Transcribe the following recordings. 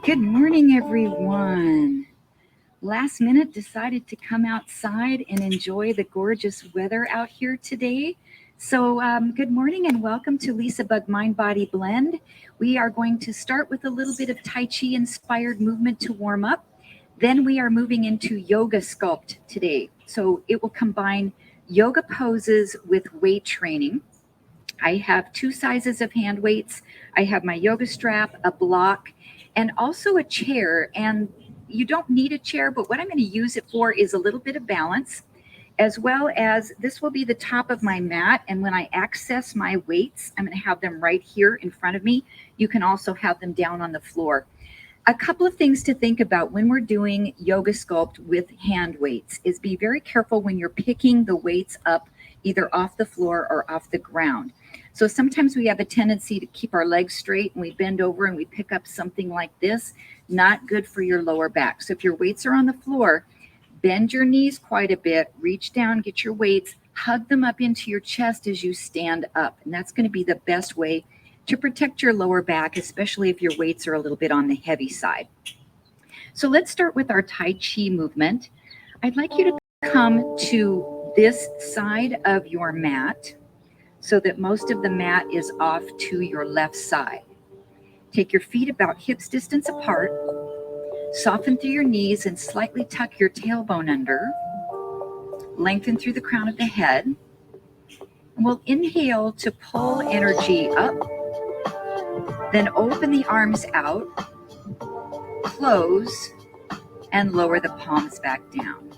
Good morning, everyone. Last minute decided to come outside and enjoy the gorgeous weather out here today. So, good morning and welcome to LisaBug Mind Body Blend. We are going to start with a little bit of Tai Chi inspired movement to warm up. Then we are moving into Yoga Sculpt today. So, it will combine yoga poses with weight training. I have two sizes of hand weights. I have my yoga strap, a block, and also a chair. And you don't need a chair, but what I'm going to use it for is a little bit of balance, as well as this will be the top of my mat. And when I access my weights, I'm going to have them right here in front of me. You can also have them down on the floor. A couple of things to think about when we're doing yoga sculpt with hand weights is be very careful when you're picking the weights up either off the floor or off the ground. So sometimes we have a tendency to keep our legs straight and we bend over and we pick up something like this. Not good for your lower back. So if your weights are on the floor, bend your knees quite a bit, reach down, get your weights, hug them up into your chest as you stand up. And that's going to be the best way to protect your lower back, especially if your weights are a little bit on the heavy side. So let's start with our Tai Chi movement. I'd like you to come to this side of your mat so that most of the mat is off to your left side. Take your feet about hips distance apart, soften through your knees and slightly tuck your tailbone under, lengthen through the crown of the head. And we'll inhale to pull energy up. Then open the arms out, close, and lower the palms back down.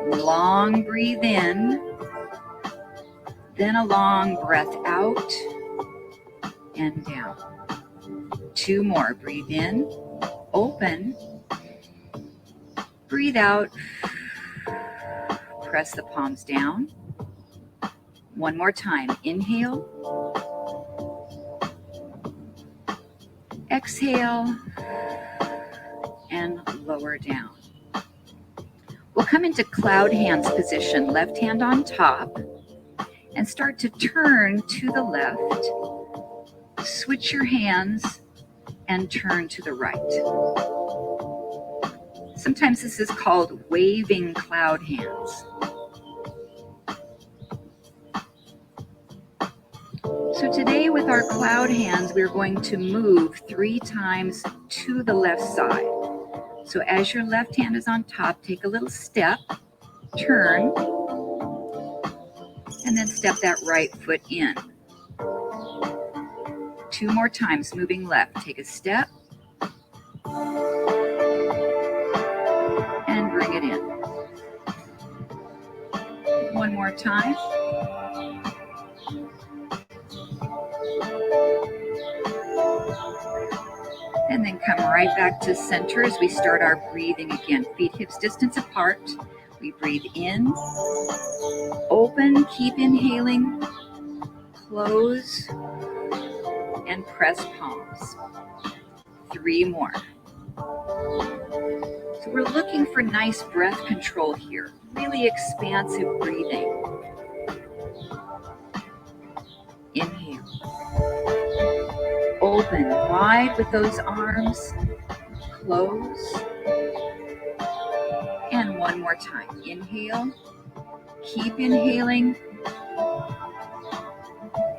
Long breathe in, then a long breath out and down. Two more. Breathe in, open, breathe out, press the palms down. One more time. Inhale, exhale, and lower down. We'll come into cloud hands position, left hand on top, and start to turn to the left. Switch your hands and turn to the right. Sometimes this is called waving cloud hands. So today with our cloud hands, we're going to move 3 times to the left side. So as your left hand is on top, take a little step, turn, and then step that right foot in. 2 more times, moving left. Take a step, and bring it in. 1 more time. And then come right back to center as we start our breathing again. Feet hips distance apart. We breathe in, open, keep inhaling, close, and press palms. 3 more. So we're looking for nice breath control here. Really expansive breathing. Inhale. Open wide with those arms. Close. And 1 more time. Inhale. Keep inhaling.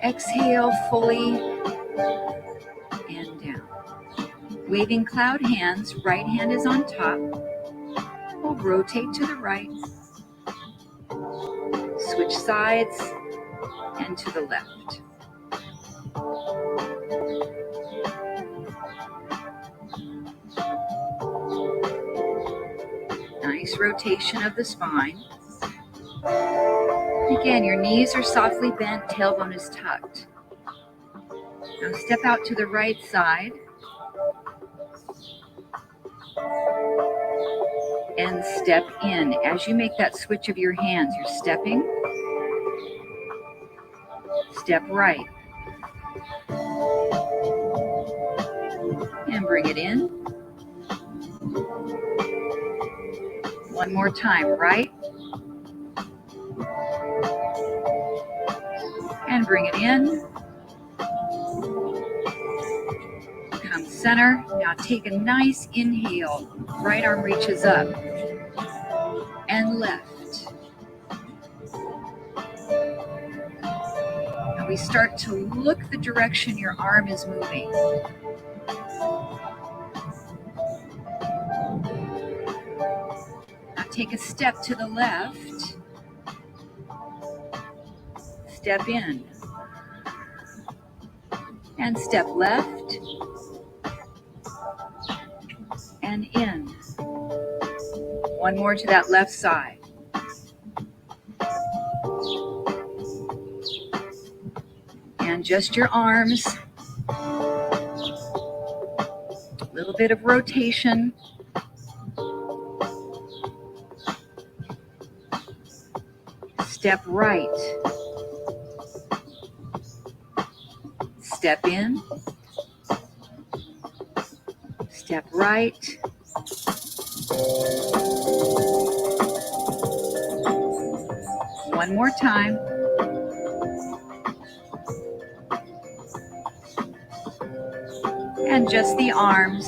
Exhale fully. And down. Waving cloud hands. Right hand is on top. We'll rotate to the right. Switch sides and to the left. Nice rotation of the spine. Again, your knees are softly bent, tailbone is tucked. Now step out to the right side. And step in. As you make that switch of your hands, you're stepping. Step right. And bring it in. 1 more time, right. And bring it in. Come center. Now take a nice inhale. Right arm reaches up and left. Now we start to look the direction your arm is moving. Now take a step to the left. Step in. And step left. And in. One more to that left side. And just your arms. A little bit of rotation. Step right. Step in. Step right. One more time. And just the arms.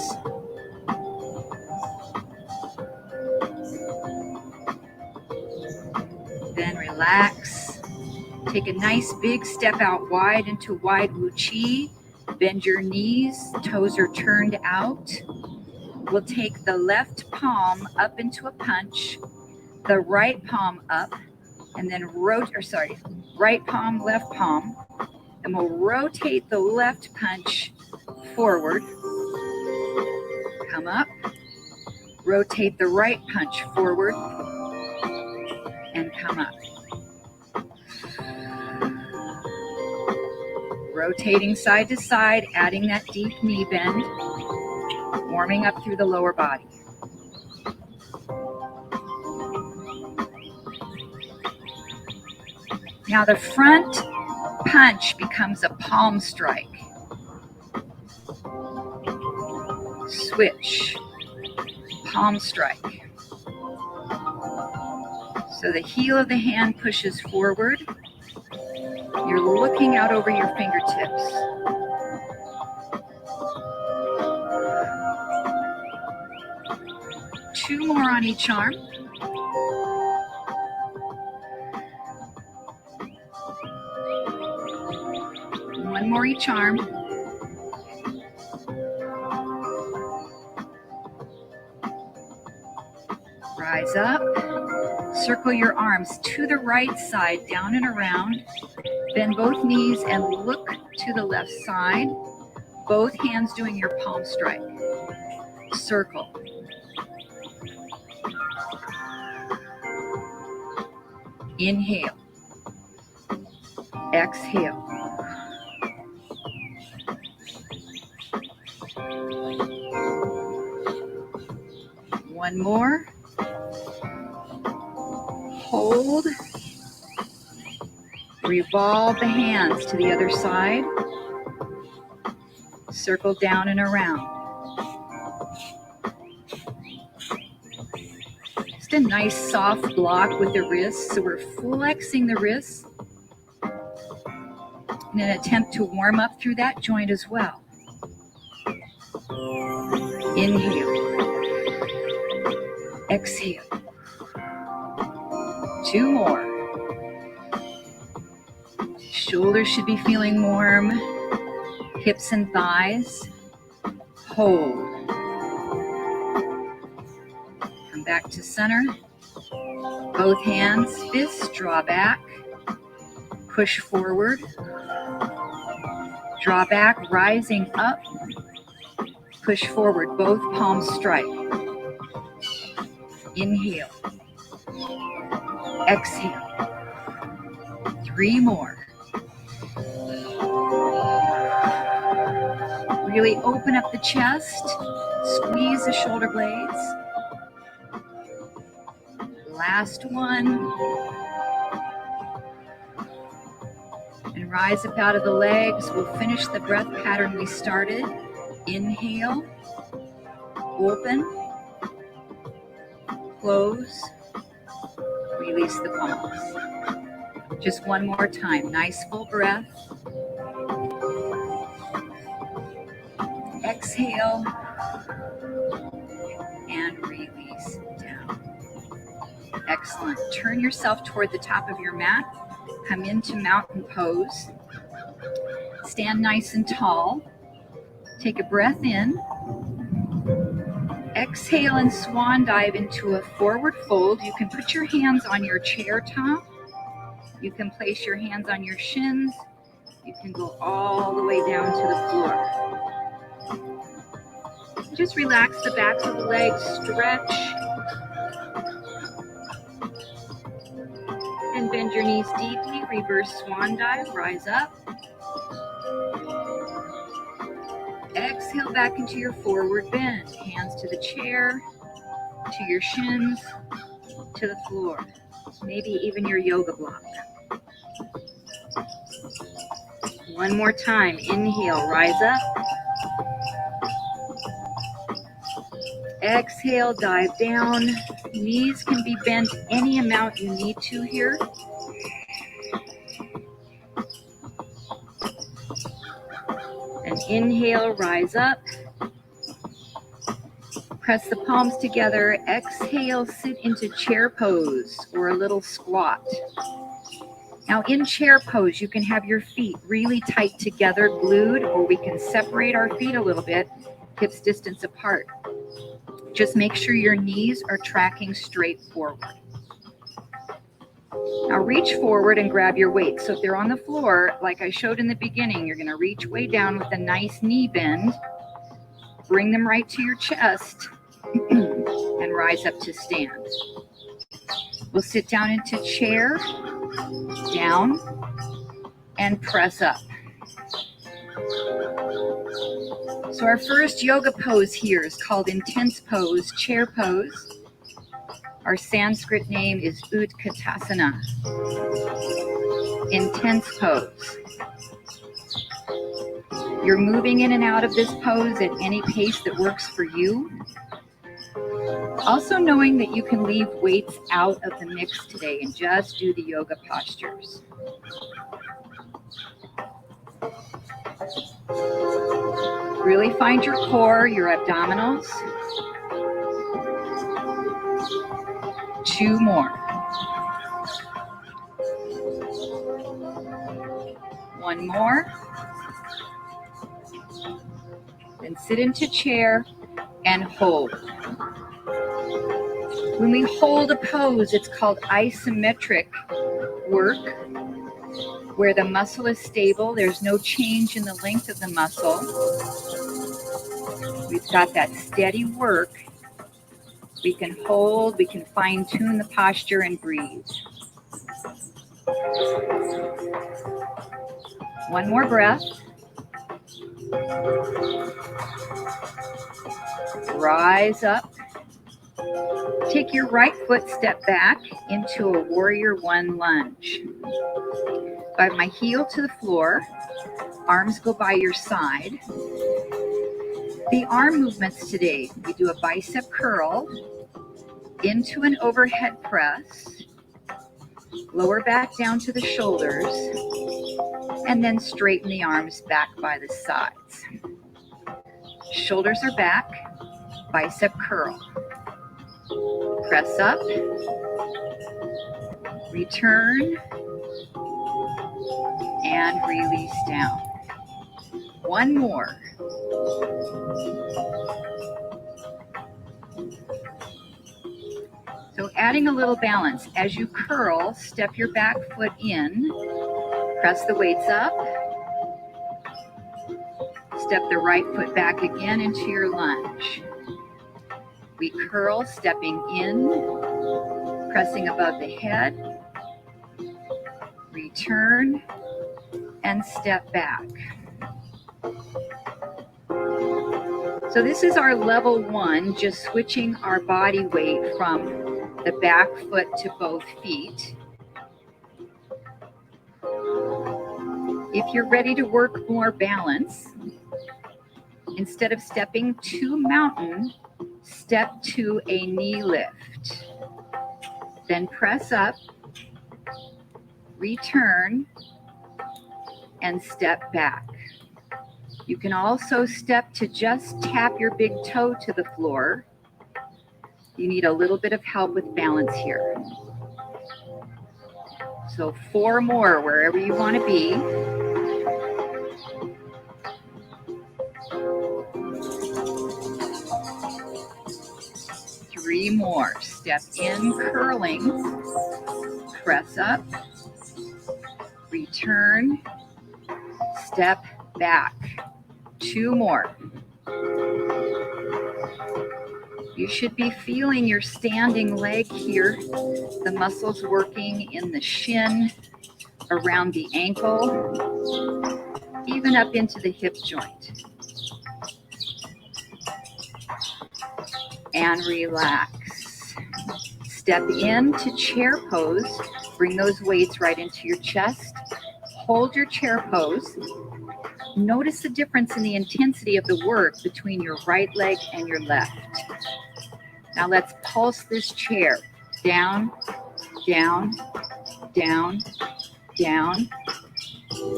Then relax. Take a nice big step out wide into wide Wu Chi. Bend your knees, toes are turned out. We'll take the left palm up into a punch, the right palm up, and then right palm, left palm. And we'll rotate the left punch forward. Come up. Rotate the right punch forward. And come up. Rotating side to side, adding that deep knee bend. Warming up through the lower body. Now the front punch becomes a palm strike. Switch. Palm strike. So the heel of the hand pushes forward. You're looking out over your fingertips. Two more on each arm. One more each arm. Rise up. Circle your arms to the right side, down and around. Bend both knees and look to the left side. Both hands doing your palm strike. Circle. Inhale. Exhale. One more. Hold. Revolve the hands to the other side. Circle down and around. Just a nice soft block with the wrists. So we're flexing the wrists in an attempt to warm up through that joint as well. Inhale. Exhale. Two more. Shoulders should be feeling warm. Hips and thighs. Hold. Come back to center. Both hands, fists, draw back. Push forward. Draw back, rising up. Push forward, both palms strike. Inhale. Exhale. Three more. Really open up the chest. Squeeze the shoulder blades. Last one. And rise up out of the legs. We'll finish the breath pattern we started. Inhale. Open. Close. Release the palms. Just one more time. Nice full breath. Exhale and release down. Excellent. Turn yourself toward the top of your mat. Come into mountain pose. Stand nice and tall. Take a breath in. Exhale and swan dive into a forward fold. You can put your hands on your chair top. You can place your hands on your shins. You can go all the way down to the floor. Just relax the backs of the legs, stretch. And bend your knees deeply. Reverse swan dive, rise up. Exhale back into your forward bend. Hands to the chair, to your shins, to the floor. Maybe even your yoga block. One more time. Inhale, rise up. Exhale, dive down. Knees can be bent any amount you need to here. And inhale, rise up. Press the palms together. Exhale, sit into chair pose or a little squat. Now in chair pose, you can have your feet really tight together, glued, or we can separate our feet a little bit, hips distance apart. Just make sure your knees are tracking straight forward. Now reach forward and grab your weights. So if they're on the floor, like I showed in the beginning, you're going to reach way down with a nice knee bend. Bring them right to your chest and rise up to stand. We'll sit down into chair, down, and press up. So our first yoga pose here is called intense pose, chair pose. Our Sanskrit name is Utkatasana, intense pose. You're moving in and out of this pose at any pace that works for you. Also knowing that you can leave weights out of the mix today and just do the yoga postures. Really find your core, your abdominals. 2 more. 1 more. Then sit into chair and hold. When we hold a pose, it's called isometric work, where the muscle is stable. There's no change in the length of the muscle. We've got that steady work. We can hold, we can fine-tune the posture and breathe. 1 more breath. Rise up. Take your right foot, step back into a warrior 1 lunge. Guide my heel to the floor. Arms go by your side. The arm movements today, we do a bicep curl into an overhead press, lower back down to the shoulders, and then straighten the arms back by the sides. Shoulders are back, bicep curl. Press up, return, and release down. 1 more. So adding a little balance. As you curl, step your back foot in, press the weights up, step the right foot back again into your lunge. We curl, stepping in, pressing above the head, return, and step back. So this is our level 1, just switching our body weight from the back foot to both feet. If you're ready to work more balance, instead of stepping to mountain, step to a knee lift. Then press up, return, and step back. You can also step to just tap your big toe to the floor. You need a little bit of help with balance here. So 4 more wherever you want to be. 3 more. Step in, curling. Press up. Return. Step back. 2 more. You should be feeling your standing leg here. The muscles working in the shin, around the ankle, even up into the hip joint. And relax. Step into chair pose. Bring those weights right into your chest. Hold your chair pose. Notice the difference in the intensity of the work between your right leg and your left. Now let's pulse this chair. Down, down, down, down.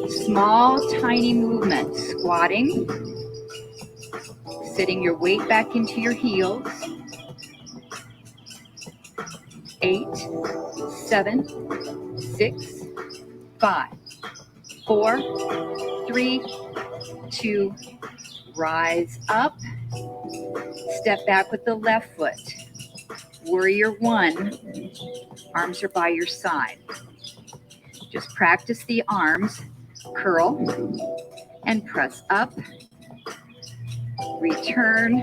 Small, tiny movements. Squatting. Sitting your weight back into your heels. 8, 7, 6, 5, 4, 3, 2, rise up. Step back with the left foot. Warrior 1, arms are by your side. Just practice the arms, curl, and press up, return,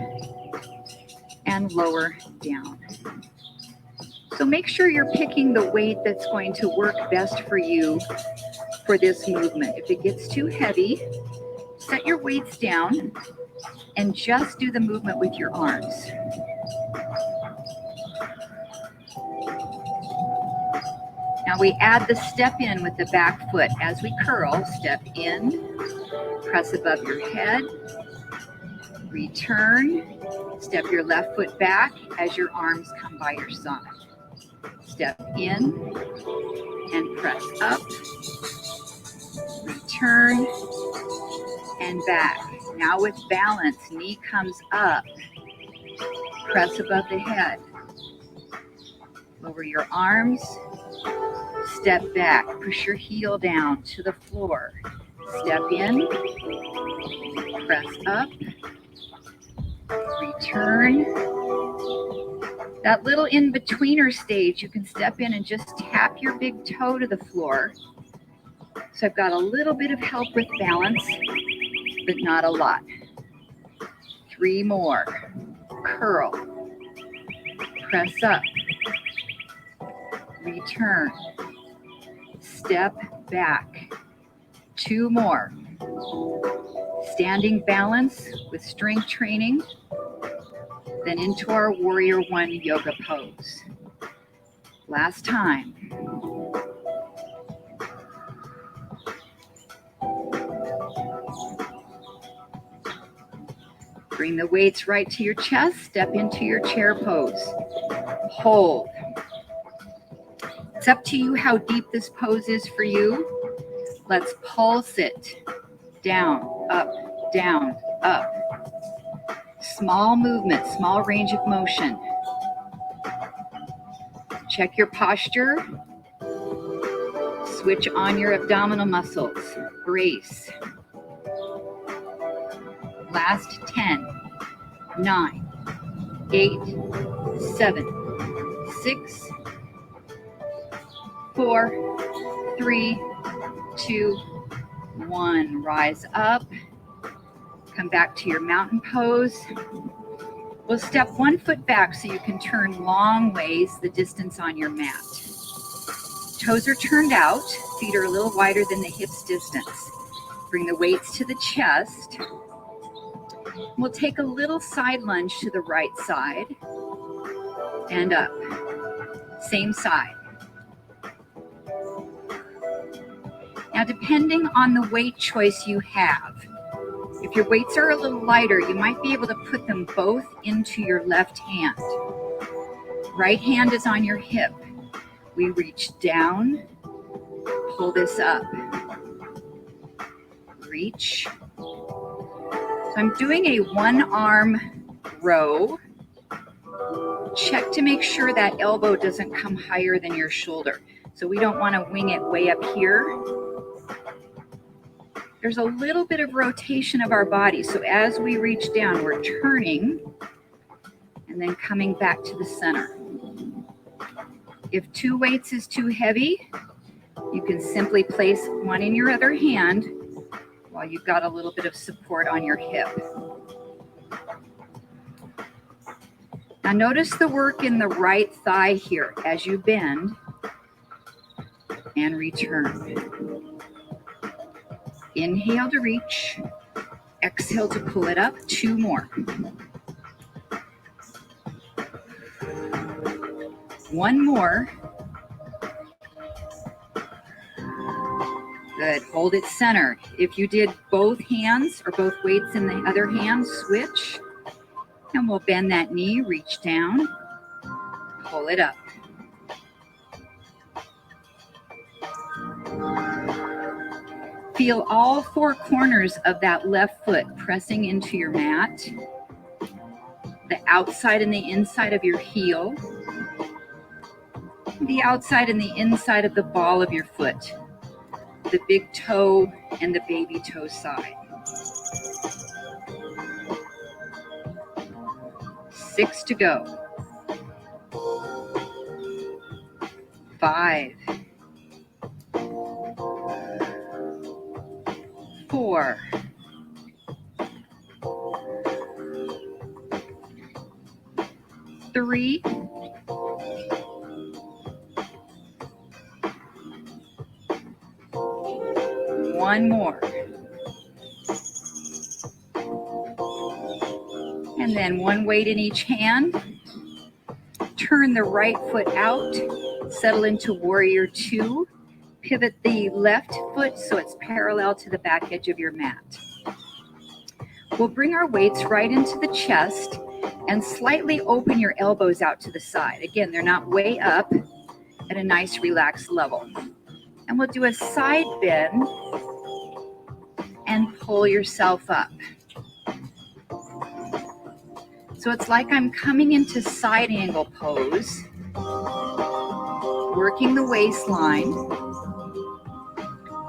and lower down. So make sure you're picking the weight that's going to work best for you for this movement. If it gets too heavy, set your weights down and just do the movement with your arms. Now we add the step in with the back foot. As we curl, step in, press above your head, return, step your left foot back as your arms come by your side. Step in and press up, return, and back. Now with balance, knee comes up, press above the head, lower your arms, step back, push your heel down to the floor, step in, press up, return. That little in-betweener stage, you can step in and just tap your big toe to the floor. So I've got a little bit of help with balance, but not a lot. 3 more. Curl. Press up. Return. Step back. 2 more. Standing balance with strength training. Then into our Warrior 1 yoga pose. Last time. Bring the weights right to your chest. Step into your chair pose. Hold. It's up to you how deep this pose is for you. Let's pulse it. Down, up, down, up. Small movement, small range of motion. Check your posture. Switch on your abdominal muscles. Brace. Last 10, 9, 8, 7, 6, 4, 3, 2, 1. Rise up. Come back to your mountain pose. We'll step 1 foot back so you can turn long ways the distance on your mat. Toes are turned out. Feet are a little wider than the hips distance. Bring the weights to the chest. We'll take a little side lunge to the right side and up. Same side. Now, depending on the weight choice you have, if your weights are a little lighter, you might be able to put them both into your left hand. Right hand is on your hip. We reach down, pull this up. Reach, So I'm doing a one arm row. Check to make sure that elbow doesn't come higher than your shoulder. So we don't want to wing it way up here. There's a little bit of rotation of our body. So as we reach down, we're turning and then coming back to the center. If 2 weights is too heavy, you can simply place one in your other hand while you've got a little bit of support on your hip. Now notice the work in the right thigh here as you bend and return. Inhale to reach, exhale to pull it up, 2 more. 1 more. Good, hold it centered. If you did both hands or both weights in the other hand, switch. And we'll bend that knee, reach down, pull it up. Feel all 4 corners of that left foot pressing into your mat, the outside and the inside of your heel, the outside and the inside of the ball of your foot, the big toe and the baby toe side. 6 to go. 5, 4, 3, 1 more. And then 1 weight in each hand. Turn the right foot out, settle into warrior 2. Pivot the left foot so it's parallel to the back edge of your mat. We'll bring our weights right into the chest and slightly open your elbows out to the side. Again, they're not way up, at a nice relaxed level. And we'll do a side bend and pull yourself up. So it's like I'm coming into side angle pose, working the waistline.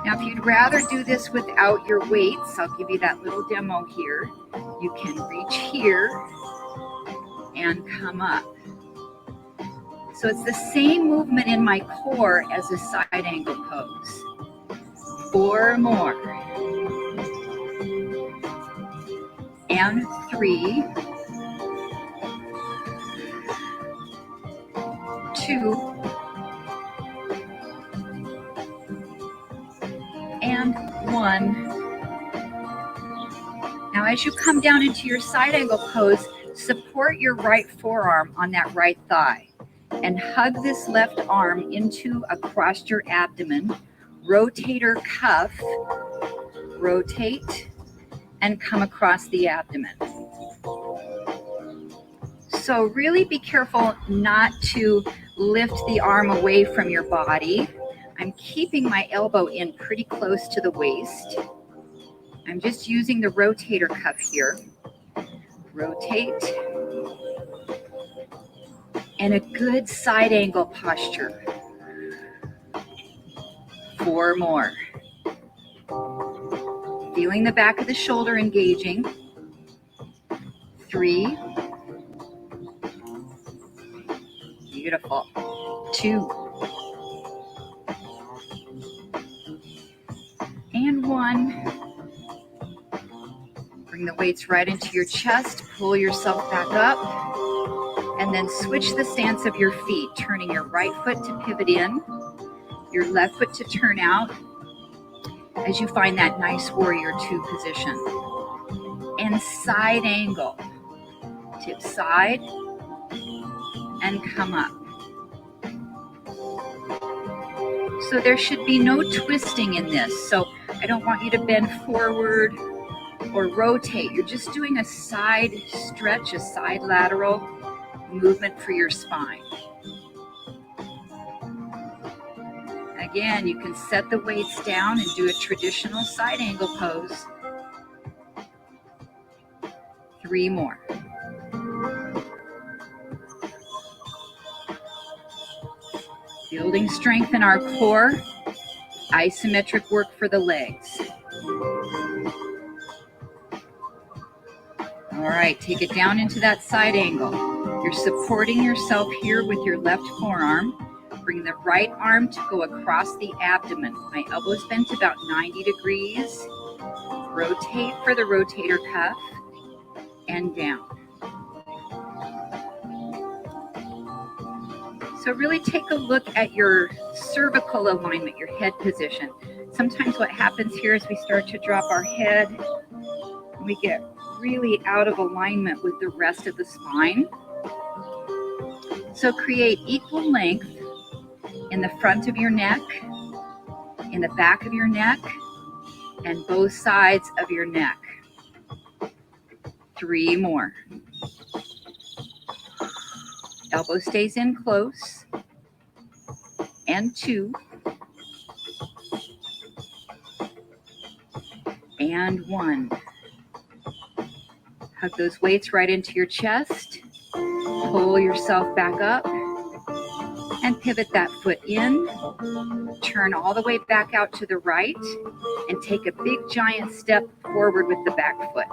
Now, if you'd rather do this without your weights, I'll give you that little demo here. You can reach here and come up. So it's the same movement in my core as a side angle pose. 4 more. And 3, 2, and 1. Now as you come down into your side angle pose, support your right forearm on that right thigh and hug this left arm into across your abdomen. Rotator cuff, rotate, and come across the abdomen. So really be careful not to lift the arm away from your body. I'm keeping my elbow in pretty close to the waist. I'm just using the rotator cuff here. Rotate. And a good side angle posture. 4 more. Feeling the back of the shoulder engaging. 3. Beautiful. 2. And 1. Bring the weights right into your chest. Pull yourself back up. And then switch the stance of your feet, turning your right foot to pivot in, your left foot to turn out as you find that nice warrior 2 position. And side angle. Tip side and come up. So there should be no twisting in this. So I don't want you to bend forward or rotate. You're just doing a side stretch, a side lateral movement for your spine. Again, you can set the weights down and do a traditional side angle pose. 3 more. Building strength in our core, isometric work for the legs. All right, take it down into that side angle. You're supporting yourself here with your left forearm. Bring the right arm to go across the abdomen. My elbows bent about 90 degrees. Rotate for the rotator cuff and down. So really take a look at your cervical alignment, your head position. Sometimes what happens here is we start to drop our head. We get really out of alignment with the rest of the spine. So create equal length in the front of your neck, in the back of your neck, and both sides of your neck. 3 more. Elbow stays in close. And 2. And 1. Hug those weights right into your chest. Pull yourself back up and pivot that foot in. Turn all the way back out to the right and take a big giant step forward with the back foot.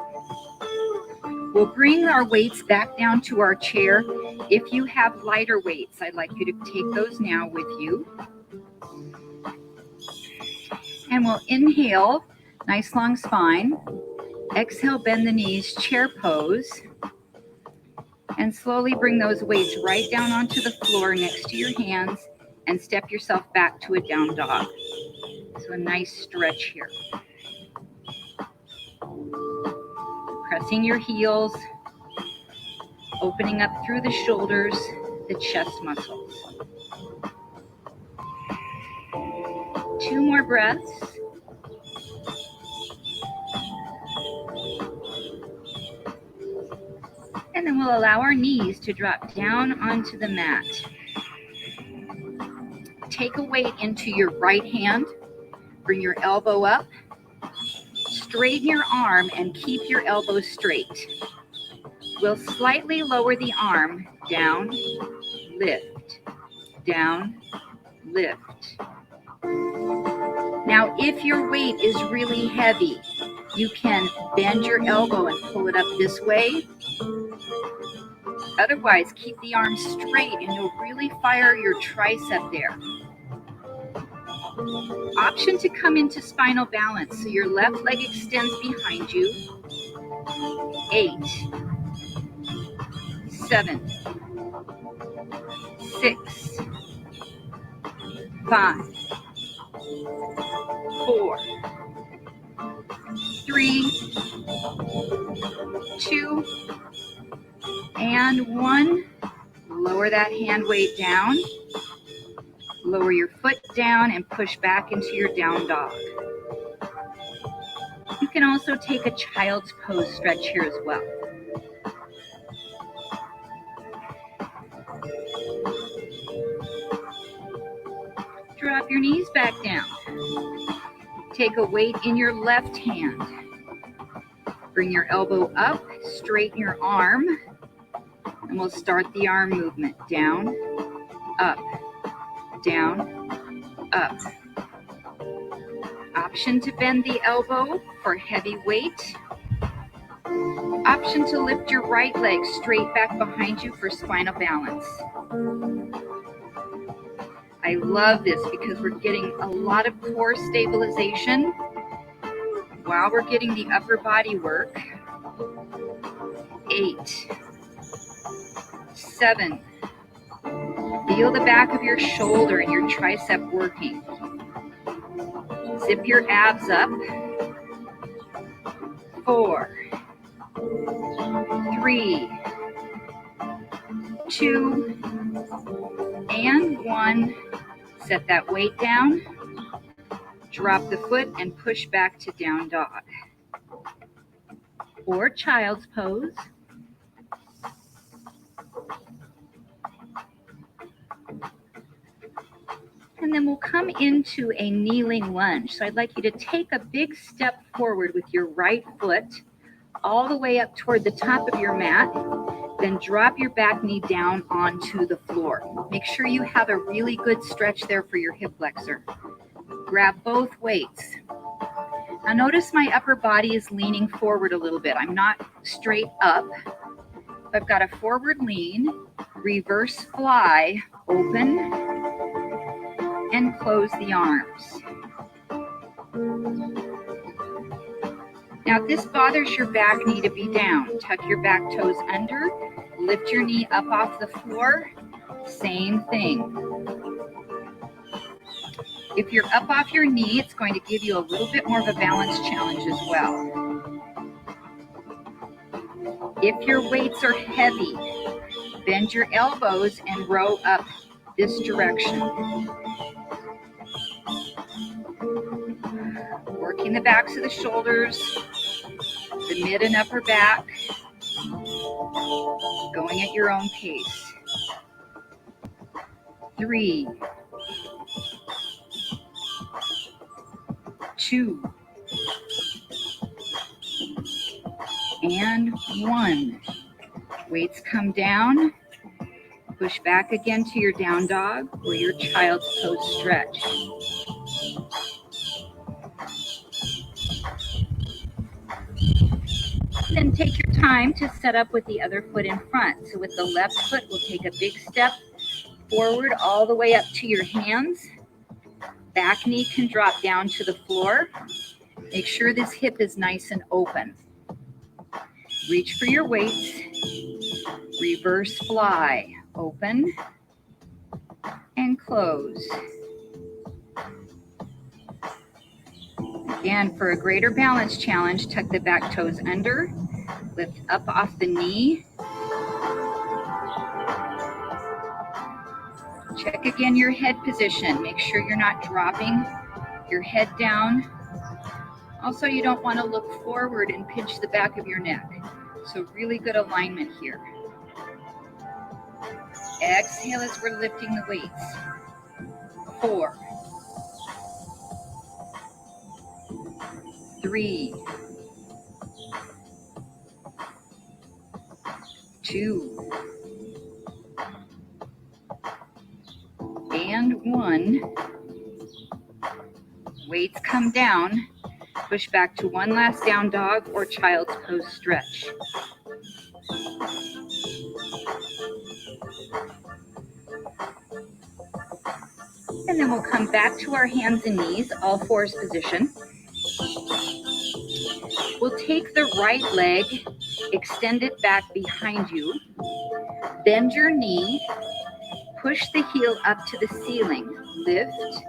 We'll bring our weights back down to our chair. If you have lighter weights, I'd like you to take those now with you. And we'll inhale, nice long spine. Exhale, bend the knees, chair pose. And slowly bring those weights right down onto the floor next to your hands and step yourself back to a down dog. So a nice stretch here. Pressing your heels, opening up through the shoulders, the chest muscles. 2 more breaths. And then we'll allow our knees to drop down onto the mat. Take a weight into your right hand. Bring your elbow up. Straighten your arm and keep your elbow straight. We'll slightly lower the arm, down, lift, down, lift. Now, if your weight is really heavy, you can bend your elbow and pull it up this way. Otherwise, keep the arm straight and you'll really fire your tricep there. Option to come into spinal balance, so your left leg extends behind you. 8, 7, 6, 5, 4, 3, 2, and 1. Lower that hand weight down. Lower your foot down and push back into your down dog. You can also take a child's pose stretch here as well. Drop your knees back down. Take a weight in your left hand. Bring your elbow up, straighten your arm, and we'll start the arm movement. Down, up, down, up. Option to bend the elbow for heavy weight. Option to lift your right leg straight back behind you for spinal balance. I love this because we're getting a lot of core stabilization while we're getting the upper body work. 8, 7. Feel the back of your shoulder and your tricep working. Zip your abs up. 4, 3, 2, and 1. Set that weight down. Drop the foot and push back to down dog. Or child's pose. And then we'll come into a kneeling lunge. So I'd like you to take a big step forward with your right foot. all the way up toward the top of your mat. Then drop your back knee down onto the floor. Make sure you have a really good stretch there for your hip flexor. Grab both weights. Now notice my upper body is leaning forward a little bit. I'm not straight up. I've got a forward lean, reverse fly, open, and close the arms. Now if this bothers your back knee to be down, tuck your back toes under, lift your knee up off the floor, same thing. If you're up off your knee, it's going to give you a little bit more of a balance challenge as well. If your weights are heavy, bend your elbows and row up this direction. Working the backs of the shoulders, the mid and upper back, going at your own pace. 3, 2, and 1. Weights come down. Push back again to your down dog or your child's pose stretch. Then take your time to set up with the other foot in front. So with the left foot, we'll take a big step forward all the way up to your hands. Back knee can drop down to the floor. Make sure this hip is nice and open. Reach for your weights. Reverse fly. Open and close. Again, for a greater balance challenge, tuck the back toes under, lift up off the knee. Check again your head position. Make sure you're not dropping your head down. Also, you don't want to look forward and pinch the back of your neck. So really good alignment here. Exhale as we're lifting the weights. 4, 3, 2, and 1. Weights come down. Push back to one last down dog or child's pose stretch. And then we'll come back to our hands and knees, all fours position. We'll take the right leg, extend it back behind you, bend your knee, push the heel up to the ceiling, lift,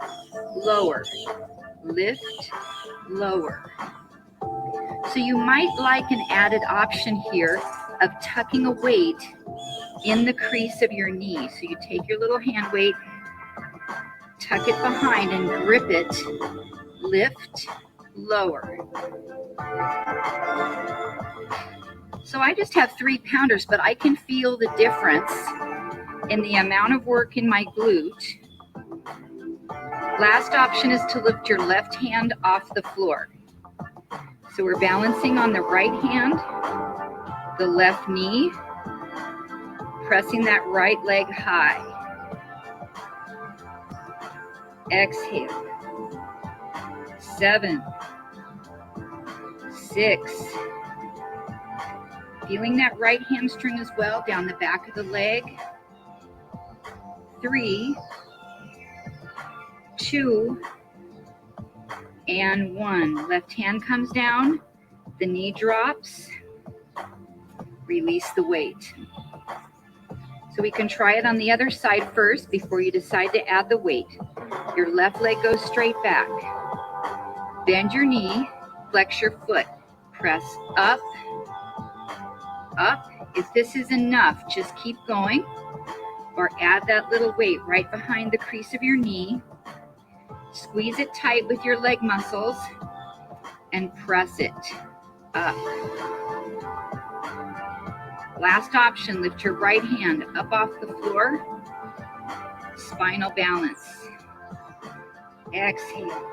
lower, lift, lower. So you might like an added option here of tucking a weight in the crease of your knee. So you take your little hand weight, tuck it behind and grip it, lift, lower. So I just have 3-pounders, but I can feel the difference in the amount of work in my glute. Last option is to lift your left hand off the floor. So we're balancing on the right hand, the left knee, pressing that right leg high. Exhale. 7, 6. Feeling that right hamstring as well down the back of the leg. 3, 2, and 1. Left hand comes down, the knee drops, release the weight. So we can try it on the other side first before you decide to add the weight. Your left leg goes straight back. Bend your knee, flex your foot, press up, up. If this is enough, just keep going or add that little weight right behind the crease of your knee. Squeeze it tight with your leg muscles and press it up. Last option, lift your right hand up off the floor. Spinal balance. Exhale.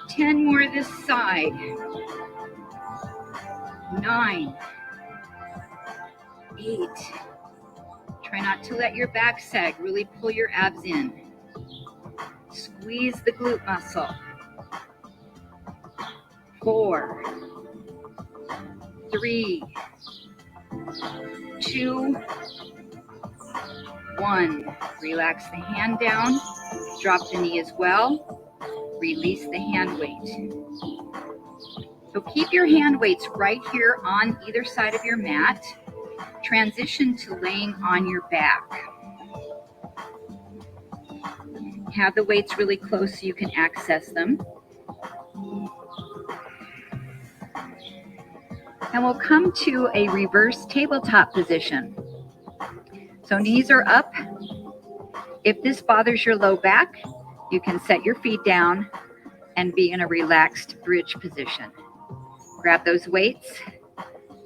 10 more this side. 9, 8. Try not to let your back sag. Really pull your abs in. Squeeze the glute muscle. 4, 3, 2, 1. Relax the hand down. Drop the knee as well. Release the hand weight. So keep your hand weights right here on either side of your mat. Transition to laying on your back. Have the weights really close so you can access them. And we'll come to a reverse tabletop position. So knees are up. If this bothers your low back, you can set your feet down and be in a relaxed bridge position. Grab those weights,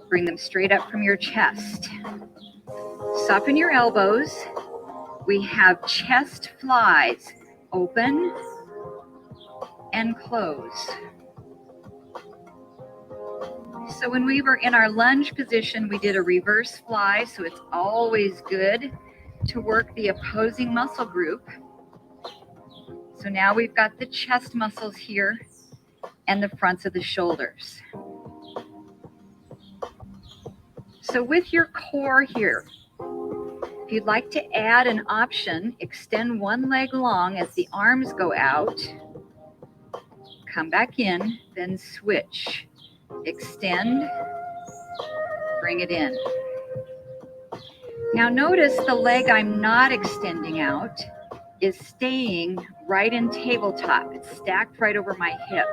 bring them straight up from your chest. Soften your elbows. We have chest flies, open and close. So when we were in our lunge position, we did a reverse fly, so it's always good to work the opposing muscle group. So now we've got the chest muscles here and the fronts of the shoulders. So with your core here, if you'd like to add an option, extend one leg long as the arms go out, come back in, then switch. Extend, bring it in. Now notice the leg I'm not extending out is staying right in tabletop. It's stacked right over my hip.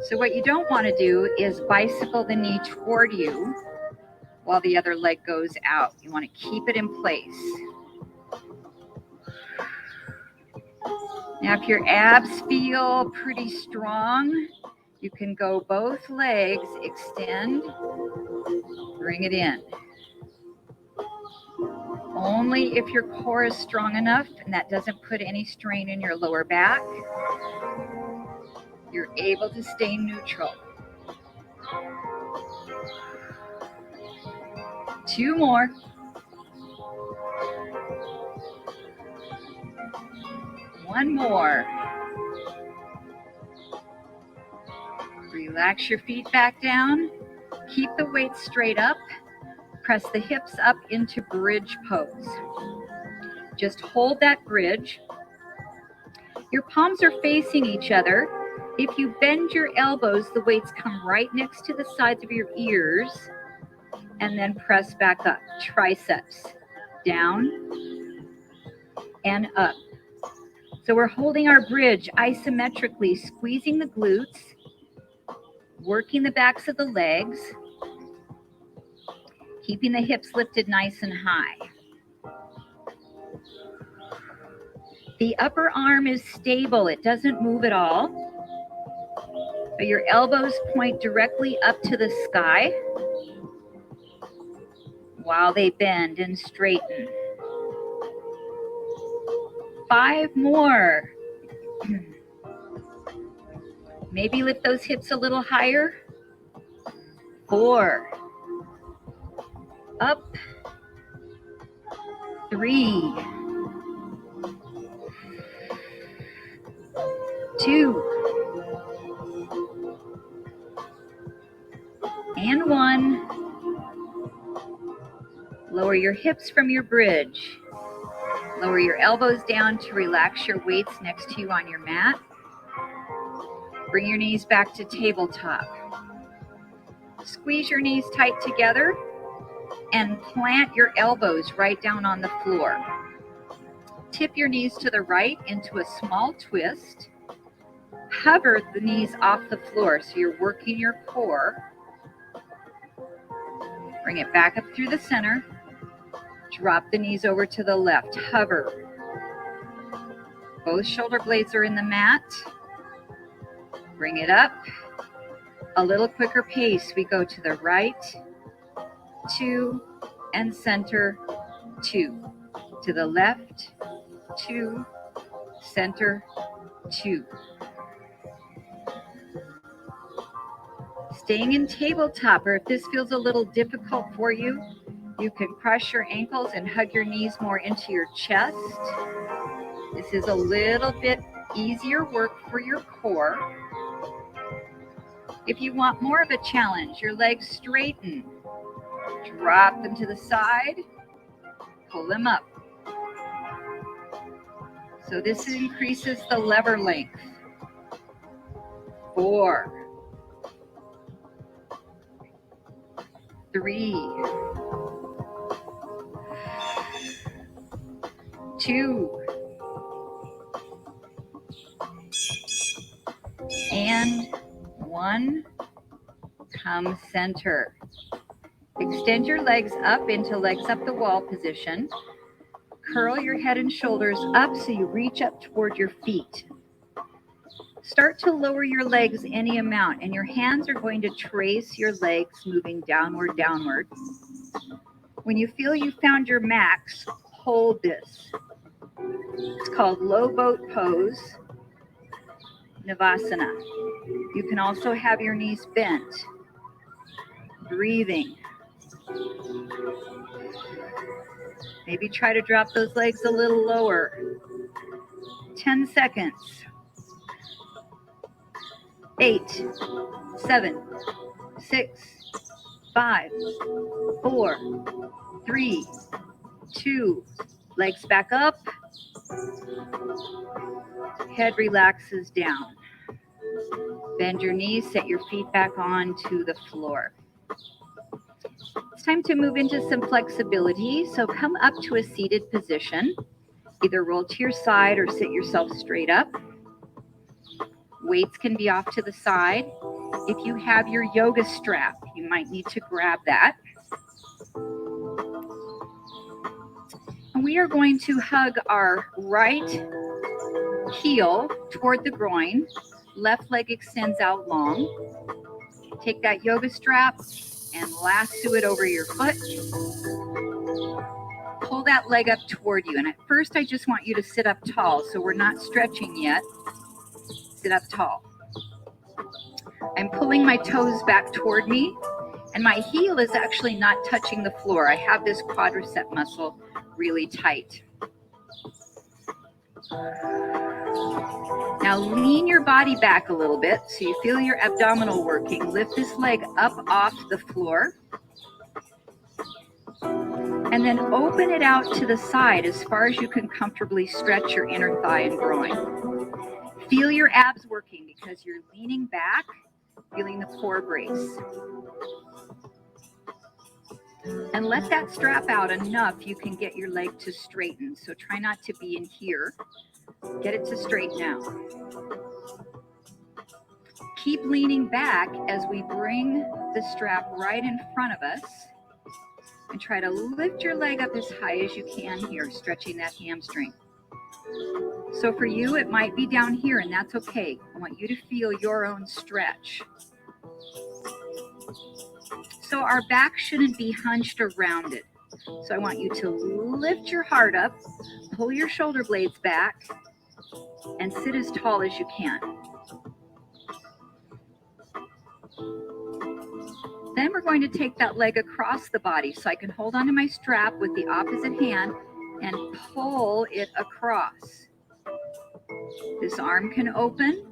So what you don't want to do is bicycle the knee toward you while the other leg goes out. You want to keep it in place. Now if your abs feel pretty strong, you can go both legs, extend, bring it in. Only if your core is strong enough and that doesn't put any strain in your lower back, you're able to stay neutral. 2 more. 1 more. Relax your feet back down. Keep the weight straight up. Press the hips up into bridge pose. Just hold that bridge. Your palms are facing each other. If you bend your elbows, the weights come right next to the sides of your ears, and then press back up. Triceps down and up. So we're holding our bridge isometrically, squeezing the glutes, working the backs of the legs, keeping the hips lifted nice and high. The upper arm is stable. It doesn't move at all. But your elbows point directly up to the sky while they bend and straighten. 5 more. Maybe lift those hips a little higher. 4. Up. 3. 2. And 1. Lower your hips from your bridge. Lower your elbows down to relax your weights next to you on your mat. Bring your knees back to tabletop. Squeeze your knees tight together and plant your elbows right down on the floor. Tip your knees to the right into a small twist. Hover the knees off the floor so you're working your core. Bring it back up through the center. Drop the knees over to the left. Hover. Both shoulder blades are in the mat. Bring it up. A little quicker pace. We go to the right, 2, and center, 2. To the left, 2, center, 2. Staying in tabletop, or if this feels a little difficult for you, you can cross your ankles and hug your knees more into your chest. This is a little bit easier work for your core. If you want more of a challenge, your legs straighten. Drop them to the side, pull them up. So this increases the lever length. 4, 3, 2, and 1. Come center. Extend your legs up into legs up the wall position. Curl your head and shoulders up so you reach up toward your feet. Start to lower your legs any amount, and your hands are going to trace your legs moving downward, downward. When you feel you found your max, hold this. It's called low boat pose, Navasana. You can also have your knees bent. Breathing. Maybe try to drop those legs a little lower. 10 seconds. 8, 7, 6, 5, 4, 3, 2. Legs back up. Head relaxes down. Bend your knees, set your feet back onto the floor. It's time to move into some flexibility. So come up to a seated position. Either roll to your side or sit yourself straight up. Weights can be off to the side. If you have your yoga strap, you might need to grab that. And we are going to hug our right heel toward the groin. Left leg extends out long. Take that yoga strap and lasso it over your foot. Pull that leg up toward you. And at first, I just want you to sit up tall. So we're not stretching yet. Sit up tall. I'm pulling my toes back toward me, and my heel is actually not touching the floor. I have this quadricep muscle really tight. Now lean your body back a little bit so you feel your abdominal working. Lift this leg up off the floor. And then open it out to the side as far as you can comfortably stretch your inner thigh and groin. Feel your abs working because you're leaning back, feeling the core brace. And let that strap out enough you can get your leg to straighten. So try not to be in here. Get it to straighten out. Keep leaning back as we bring the strap right in front of us. And try to lift your leg up as high as you can here, stretching that hamstring. So for you, it might be down here, and that's okay. I want you to feel your own stretch. So our back shouldn't be hunched or rounded. So I want you to lift your heart up, pull your shoulder blades back, and sit as tall as you can. Then we're going to take that leg across the body so I can hold onto my strap with the opposite hand and pull it across. This arm can open,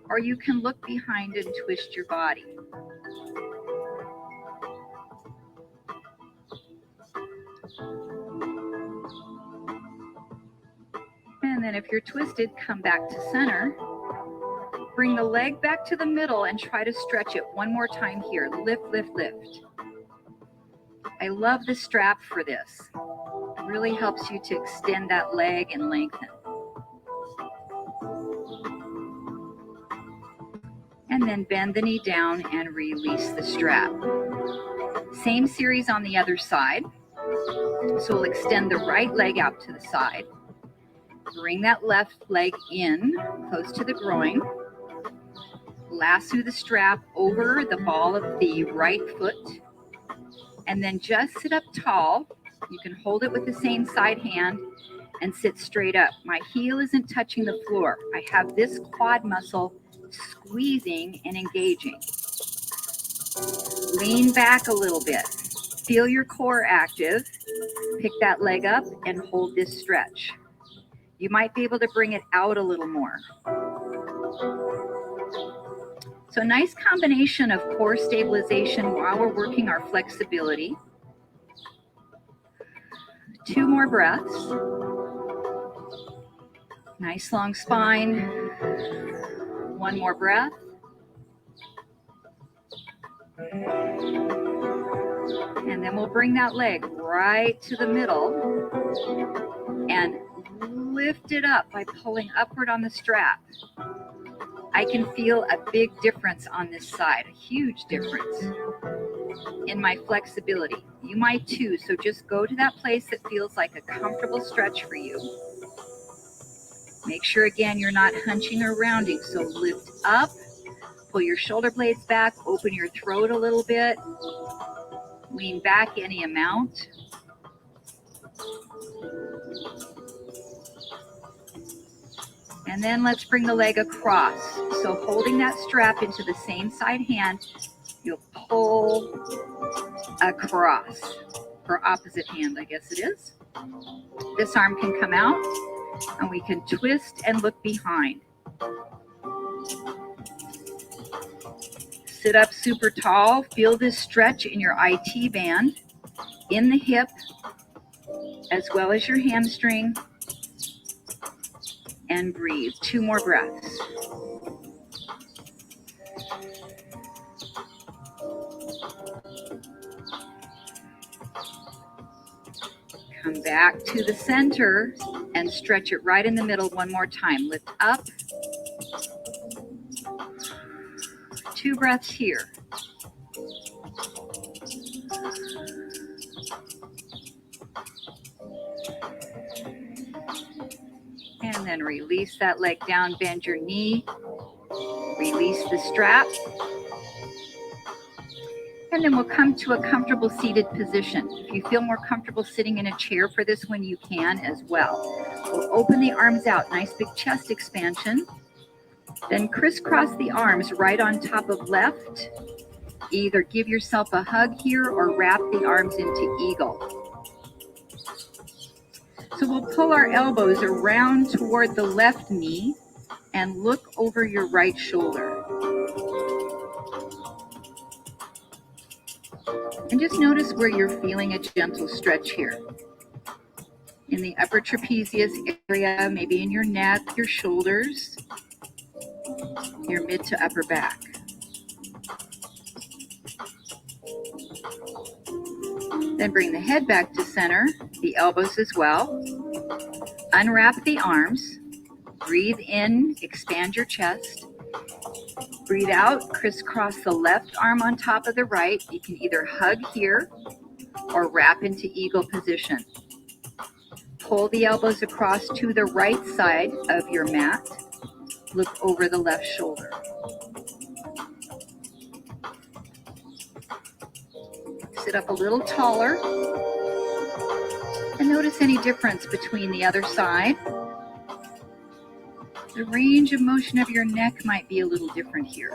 or you can look behind and twist your body. And then if you're twisted, come back to center. Bring the leg back to the middle and try to stretch it one more time here. Lift, lift, lift. I love the strap for this. It really helps you to extend that leg and lengthen. And then bend the knee down and release the strap. Same series on the other side. So we'll extend the right leg out to the side. Bring that left leg in, close to the groin. Lasso the strap over the ball of the right foot. And then just sit up tall. You can hold it with the same side hand and sit straight up. My heel isn't touching the floor. I have this quad muscle squeezing and engaging. Lean back a little bit. Feel your core active. Pick that leg up and hold this stretch. You might be able to bring it out a little more. So nice combination of core stabilization while we're working our flexibility. 2 more breaths. Nice long spine. 1 more breath. And then we'll bring that leg right to the middle and lift it up by pulling upward on the strap. I can feel a big difference on this side, a huge difference in my flexibility. You might too, so just go to that place that feels like a comfortable stretch for you. Make sure again you're not hunching or rounding, so lift up, pull your shoulder blades back, open your throat a little bit, lean back any amount. And then let's bring the leg across. So holding that strap into the same side hand, you'll pull across, or opposite hand, I guess it is. This arm can come out and we can twist and look behind. Sit up super tall. Feel this stretch in your IT band, in the hip, as well as your hamstring. And breathe. 2 more breaths. Come back to the center and stretch it right in the middle 1 more time. Lift up. 2 breaths here. And then release that leg down, bend your knee, release the strap. And then we'll come to a comfortable seated position. If you feel more comfortable sitting in a chair for this one, you can as well. We'll open the arms out, nice big chest expansion. Then crisscross the arms right on top of left. Either give yourself a hug here or wrap the arms into eagle. So we'll pull our elbows around toward the left knee and look over your right shoulder. And just notice where you're feeling a gentle stretch here. In the upper trapezius area, maybe in your neck, your shoulders, your mid to upper back. Then bring the head back to center, the elbows as well. Unwrap the arms. Breathe in, expand your chest. Breathe out, crisscross the left arm on top of the right. You can either hug here or wrap into eagle position. Pull the elbows across to the right side of your mat. Look over the left shoulder. Sit up a little taller. And notice any difference between the other side. The range of motion of your neck might be a little different here.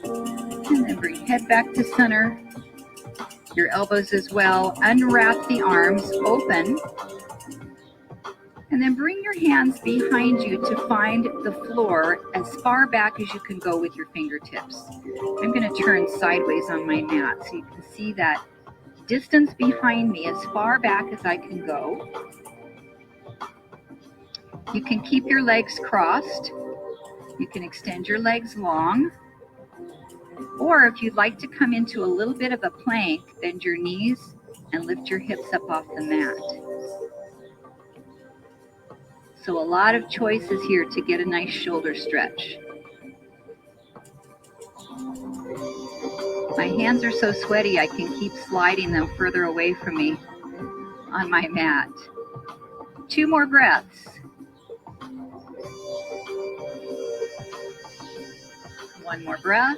And then bring head back to center. Your elbows as well. Unwrap the arms, open. And then bring your hands behind you to find the floor as far back as you can go with your fingertips. I'm going to turn sideways on my mat so you can see that distance behind me as far back as I can go. You can keep your legs crossed. You can extend your legs long. Or if you'd like to come into a little bit of a plank, bend your knees and lift your hips up off the mat. So a lot of choices here to get a nice shoulder stretch. My hands are so sweaty I can keep sliding them further away from me on my mat. 2 more breaths. 1 more breath.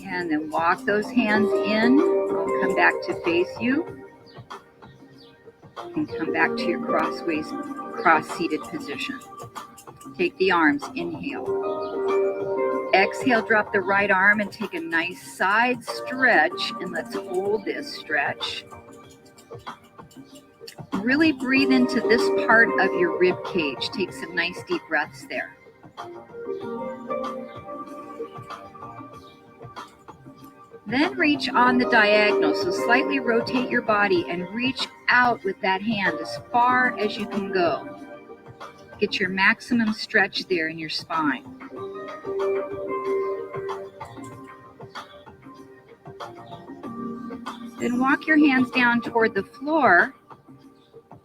And then walk those hands in. Come back to face you. And come back to your cross-seated position. Take the arms, inhale. Exhale, drop the right arm and take a nice side stretch, and let's hold this stretch. Really breathe into this part of your rib cage. Take some nice deep breaths there. Then reach on the diagonal, so slightly rotate your body and reach out with that hand as far as you can go. Get your maximum stretch there in your spine. Then walk your hands down toward the floor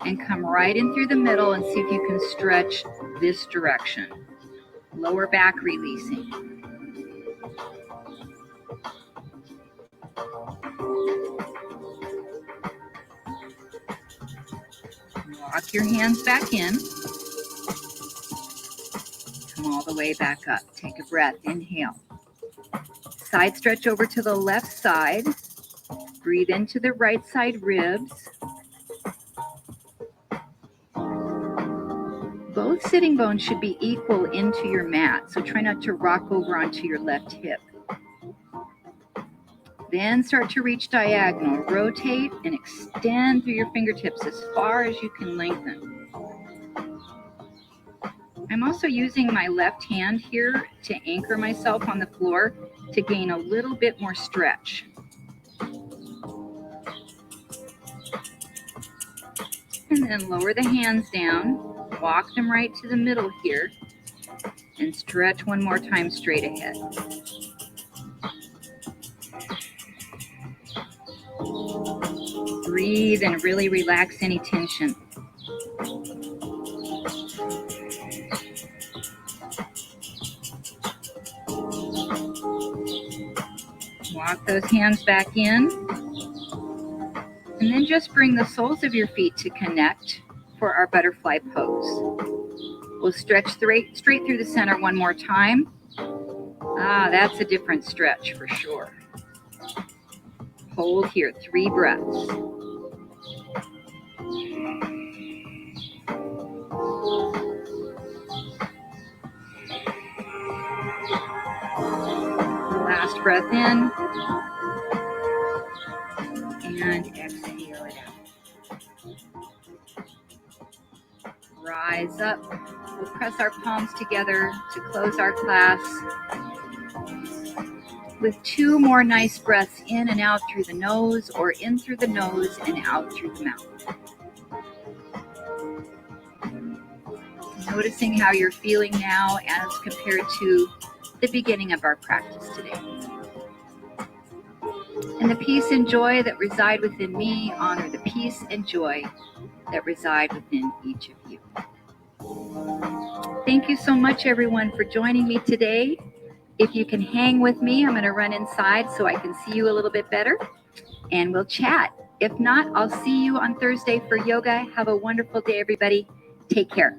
and come right in through the middle and see if you can stretch this direction. Lower back releasing. Walk your hands back in. Come all the way back up. Take a breath. Inhale. Side stretch over to the left side. Breathe into the right side ribs. Both sitting bones should be equal into your mat, so try not to rock over onto your left hip. Then start to reach diagonal. Rotate and extend through your fingertips as far as you can lengthen. I'm also using my left hand here to anchor myself on the floor to gain a little bit more stretch. And then lower the hands down, walk them right to the middle here, and stretch one more time straight ahead. Breathe and really relax any tension. Walk those hands back in. And then just bring the soles of your feet to connect for our butterfly pose. We'll stretch straight through the center one more time. That's a different stretch for sure. Hold here, 3 breaths. Last breath in. And exhale it out. Rise up. We'll press our palms together to close our class with 2 more nice breaths in and out through the nose, or in through the nose and out through the mouth. Noticing how you're feeling now as compared to the beginning of our practice today. And the peace and joy that reside within me honor the peace and joy that reside within each of you. Thank you so much, everyone, for joining me today. If you can hang with me, I'm going to run inside so I can see you a little bit better, and we'll chat. If not, I'll see you on Thursday for yoga. Have a wonderful day, everybody. Take care.